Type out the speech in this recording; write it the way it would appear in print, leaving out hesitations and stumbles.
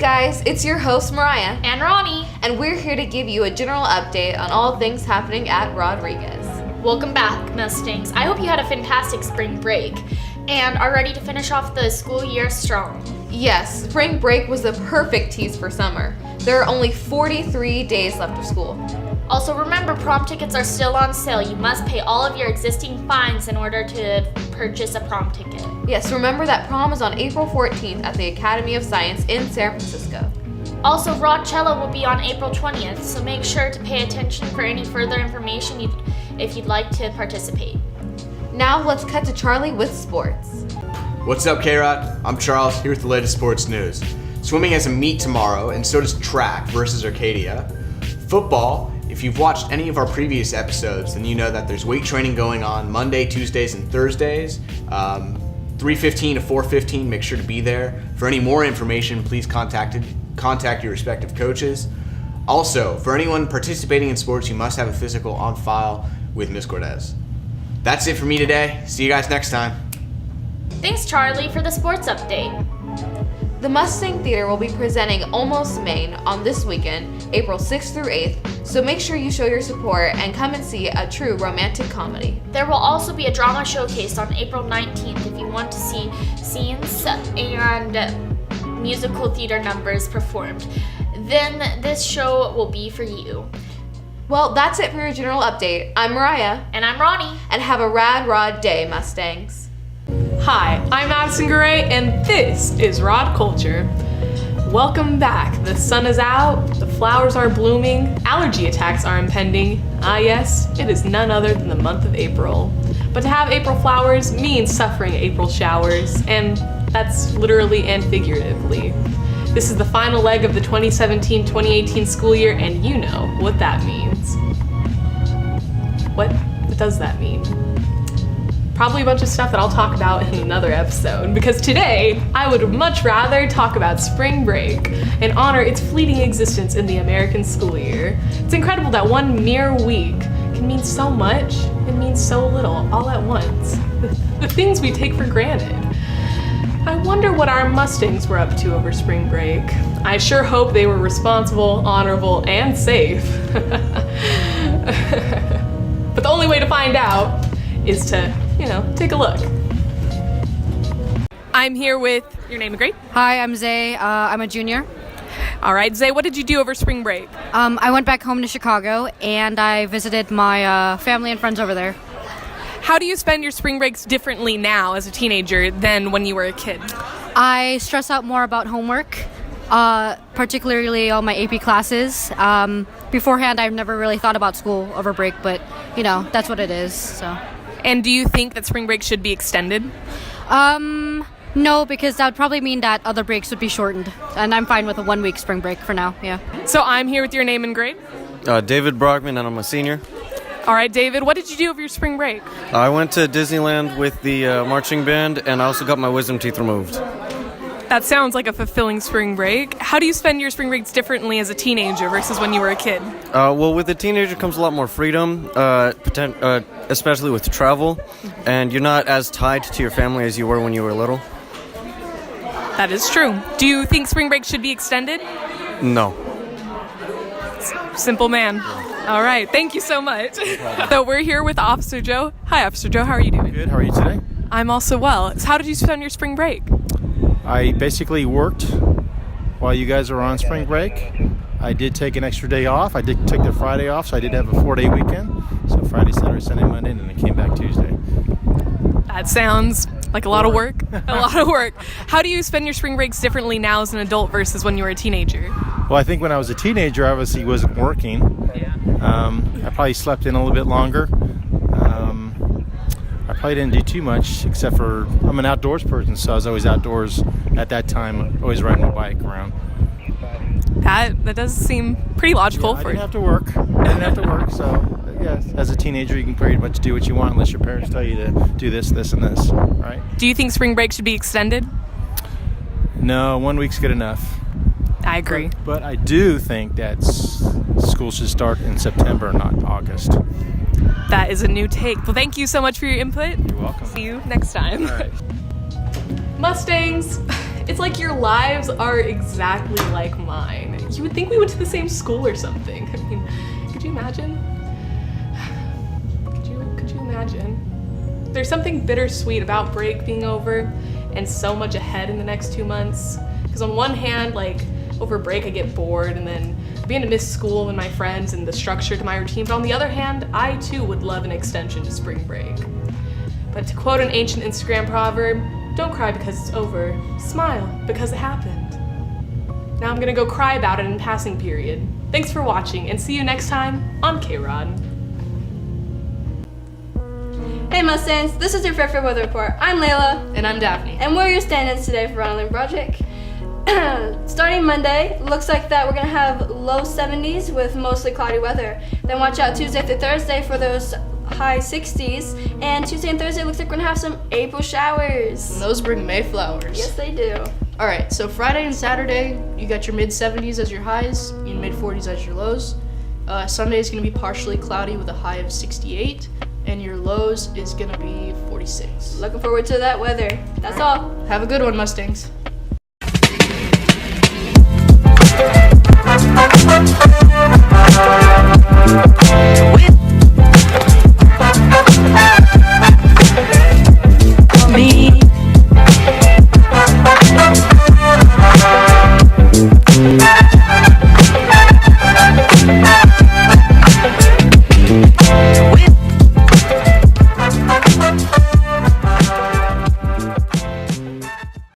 guys, it's your host Mariah and Ronnie, and we're here to give you a general update on all things happening at Rodriguez. Welcome back, Mustangs. I hope you had a fantastic spring break and are ready to finish off the school year strong. Yes, spring break was the perfect tease for summer. There are only 43 days left of school. Also remember, prom tickets are still on sale. You must pay all of your existing fines in order to purchase a prom ticket. Yes, remember that prom is on April 14th at the Academy of Science in San Francisco. Also, Rodcello will be on April 20th, so make sure to pay attention for any further information if you'd like to participate. Now let's cut to Charlie with sports. What's up, KROD? I'm Charles, here with the latest sports news. Swimming has a meet tomorrow, and so does track versus Arcadia. Football, if you've watched any of our previous episodes, then you know that there's weight training going on Monday, Tuesdays, and Thursdays. 3:15 to 4:15, make sure to be there. For any more information, please contact your respective coaches. Also, for anyone participating in sports, you must have a physical on file with Ms. Cortez. That's it for me today. See you guys next time. Thanks, Charlie, for the sports update. The Mustang Theater will be presenting Almost Maine on this weekend, April 6th through 8th, so make sure you show your support and come and see a true romantic comedy. There will also be a drama showcase on April 19th if you want to see scenes and musical theater numbers performed. Then this show will be for you. Well, that's it for your general update. I'm Mariah. And I'm Ronnie. And have a rad rod day, Mustangs. Hi, I'm Madison Gray, and this is Rod Culture. Welcome back. The sun is out, the flowers are blooming, allergy attacks are impending. Ah yes, it is none other than the month of April. But to have April flowers means suffering April showers, and that's literally and figuratively. This is the final leg of the 2017-2018 school year, and you know what that means. What does that mean? Probably a bunch of stuff that I'll talk about in another episode, because today I would much rather talk about spring break and honor its fleeting existence in the American school year. It's incredible that one mere week can mean so much and mean so little all at once. The things we take for granted. I wonder what our Mustangs were up to over spring break. I sure hope they were responsible, honorable, and safe. But the only way to find out is to take a look. I'm here with your name and grade. Hi, I'm Zay. I'm a junior. All right, Zay, what did you do over spring break? I went back home to Chicago and I visited my family and friends over there. How do you spend your spring breaks differently now as a teenager than when you were a kid? I stress out more about homework, particularly all my AP classes. Beforehand, I've never really thought about school over break, but that's what it is. So. And do you think that spring break should be extended? No, because that would probably mean that other breaks would be shortened. And I'm fine with a 1 week spring break for now, yeah. So I'm here with your name and grade? David Brockman, and I'm a senior. All right, David, what did you do over your spring break? I went to Disneyland with the marching band, and I also got my wisdom teeth removed. That sounds like a fulfilling spring break. How do you spend your spring breaks differently as a teenager versus when you were a kid? Well, with a teenager comes a lot more freedom, especially with travel, and you're not as tied to your family as you were when you were little. That is true. Do you think spring break should be extended? No. Simple man. All right, thank you so much. So we're here with Officer Joe. Hi, Officer Joe, how are you doing? Good, how are you today? I'm also well. So how did you spend your spring break? I basically worked while you guys were on spring break. I did take an extra day off. I did take the Friday off, so I did have a 4-day weekend. So Friday, Saturday, Sunday, Monday, and then I came back Tuesday. That sounds like a lot of work. A lot of work. How do you spend your spring breaks differently now as an adult versus when you were a teenager? Well, I think when I was a teenager, I obviously wasn't working. I probably slept in a little bit longer. I probably didn't do too much, except for I'm an outdoors person, so I was always outdoors at that time, always riding my bike around. That does seem pretty logical. I didn't have to work, so yes, as a teenager, you can pretty much do what you want unless your parents tell you to do this, this, and this, right? Do you think spring break should be extended? No, 1 week's good enough. I agree. But I do think that school should start in September, not August. That is a new take. Well, thank you so much for your input. You're welcome. See you next time. All right. Mustangs, It's like your lives are exactly like mine. You would think we went to the same school or something. I mean, could you imagine? Could you imagine? There's something bittersweet about break being over and so much ahead in the next 2 months. Because on one hand, like, over break I get bored and then being to miss school and my friends and the structure to my routine. But on the other hand, I too would love an extension to spring break. But to quote an ancient Instagram proverb, don't cry because it's over, smile because it happened. Now I'm gonna go cry about it in passing period. Thanks for watching and see you next time on KROD. Hey Mustangs, this is your Fairfield Weather Report. I'm Layla. And I'm Daphne. And we're your stand-ins today for Ronald Project. Starting Monday, looks like that we're gonna have low 70s with mostly cloudy weather. Then watch out Tuesday through Thursday for those high 60s. And Tuesday and Thursday looks like we're gonna have some April showers. And those bring May flowers. Yes, they do. All right, so Friday and Saturday, you got your mid 70s as your highs, your mid 40s as your lows. Sunday is gonna be partially cloudy with a high of 68, and your lows is gonna be 46. Looking forward to that weather. That's all. Have a good one, Mustangs.